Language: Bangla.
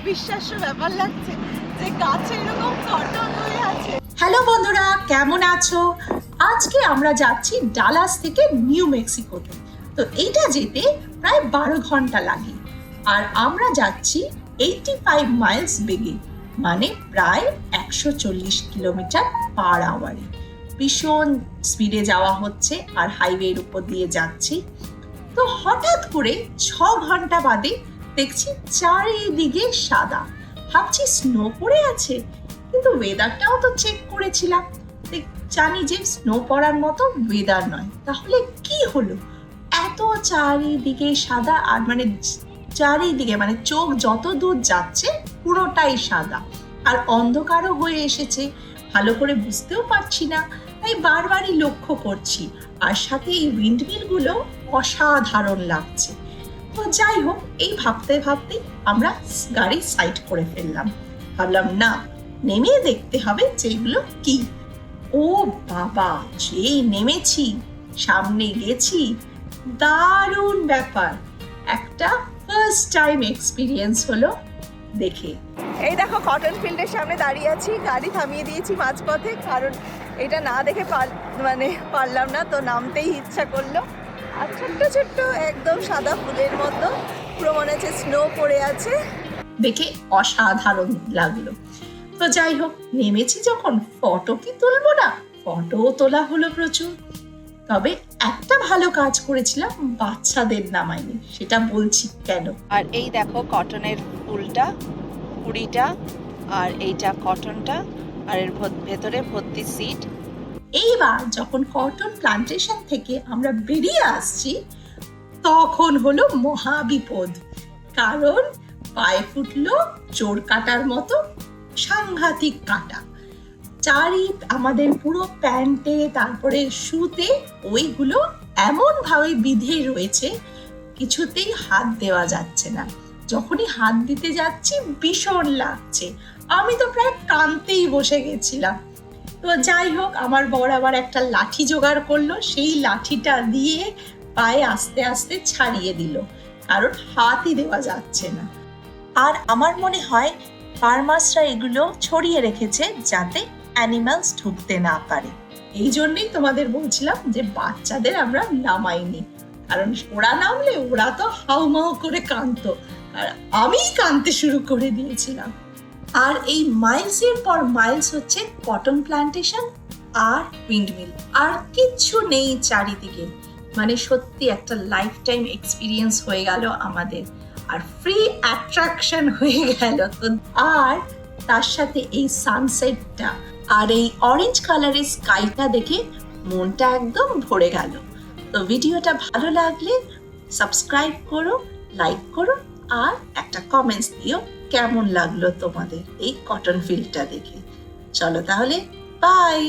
অবিশ্বাস্য ব্যাপার লাগছে যে গাছে এরকম কটন হয়ে আছে। হ্যালো বন্ধুরা, কেমন আছো? আজকে আমরা যাচ্ছি ডালাস থেকে নিউ মেক্সিকোতে। তো এইটা যেতে প্রায় 12 ঘন্টা লাগে, আর আমরা যাচ্ছি 85 মাইলস বেগে, মানে প্রায় 140 কিলোমিটার পার আওয়ারে। ভীষণ স্পিডে যাওয়া হচ্ছে আর হাইওয়ের উপর দিয়ে যাচ্ছি। তো হঠাৎ করে 6 ঘন্টা বাদে দেখছি চারিদিকে সাদা। ভাবছি স্নো পড়ে আছে, কিন্তু ওয়েদারটাও তো চেক করেছিলাম, জানি যে স্নো পড়ার মতো ওয়েদার নয়। তাহলে কি হলো? এত চারিদিকে সাদা, আর মানে চারিদিকে মানে চোখ যত দূর যাচ্ছে পুরোটাই সাদা, আর অন্ধকারও হয়ে এসেছে, ভালো করে বুঝতেও পারছি না। তাই বারবারই লক্ষ্য করছি, আর সাথে এই উইন্ডমিল গুলো অসাধারণ লাগছে। তো যাই হোক, এই ভাবতে ভাবতে আমরা গাড়ি সাইড করে ফেললাম। ভাবলাম না, নেমে দেখতে হবে যেগুলো কি। ও বাবা, যেই নেমেছি, সামনে গেছি, দারুণ ব্যাপার। একটা ফার্স্ট টাইম এক্সপিরিয়েন্স হলো দেখে। এই দেখো, কটন ফিল্ডের সামনে দাঁড়িয়ে আছি, গাড়ি থামিয়ে দিয়েছি মাঝপথে, কারণ এটা না দেখে পারলাম না, তো নামতেই ইচ্ছা করলো। আর ছোট্ট ছোট্ট একদম সাদা ফুলের মতো, পুরো মনে হচ্ছে স্নো পড়ে আছে, দেখে অসাধারণ লাগলো। তো যাই হোক, নেমেছি যখন, ফটো কি তুলবো না? ফটো তোলা হলো প্রচুর। তবে একটা ভালো কাজ করেছিলাম, বাচ্চাদের নামাইনি, সেটা বলছি কেন। আর এই দেখো কটনের ফুলটা, কুড়িটা, আর এইটা কটনটা, আর এর ভেতরে ভর্তি সিড। এইবার যখন কটন প্লান্টেশন থেকে আমরা বেরিয়ে আসছি, তখন হলো মহা বিপদ, কারণ পায়ে ফুটলো চোর কাটার মতো সাংঘাতিক কাটা। আমাদের পুরো প্যান্টে, তারপরে শুতে ওইগুলো এমন ভাবে বিঁধে রয়েছে, কিছুতেই হাত দেওয়া যাচ্ছে না। যখনই হাত দিতে যাচ্ছি ভীষণ লাগছে, আমি তো প্রায় কাঁদতেই বসে গেছিলাম। তো যাই হোক, আমার বর আবার একটা লাঠি জোগাড় করলো, সেই লাঠিটা দিয়ে পায়ে আস্তে আস্তে ছাড়িয়ে দিল, কারণ হাতই দেওয়া যাচ্ছে না। আর আমার মনে হয় ফার্মার্সরা এগুলো ছড়িয়ে রেখেছে যাতে অ্যানিমালস ঢুকতে না পারে। এই জন্যই তোমাদের বলছিলাম যে বাচ্চাদের আমরা নামাইনি, কারণ ওরা নামলে ওরা তো হাউমাউ করে কাঁদতো, আর আমি কাঁদতে শুরু করে দিয়েছিলাম। আর এই মাইলসের পর মাইলস হচ্ছে কটন প্ল্যান্টেশন আর উইন্ডমিল, আর কিচ্ছু নেই চারিদিকে। মানে সত্যি একটা লাইফ টাইম এক্সপিরিয়েন্স হয়ে গেল আমাদের, আর ফ্রি অ্যাট্রাকশন হয়ে গেল। আর তার সাথে এই সানসেটটা আর এই অরেঞ্জ কালারের স্কাইটা দেখে মনটা একদম ভরে গেল। তো ভিডিওটা ভালো লাগলে সাবস্ক্রাইব করো, লাইক করো, আর একটা কমেন্টস দিও কেমন লাগলো তোমাদের এই কটন ফিল্ডটা দেখে। চলো তাহলে, বাই।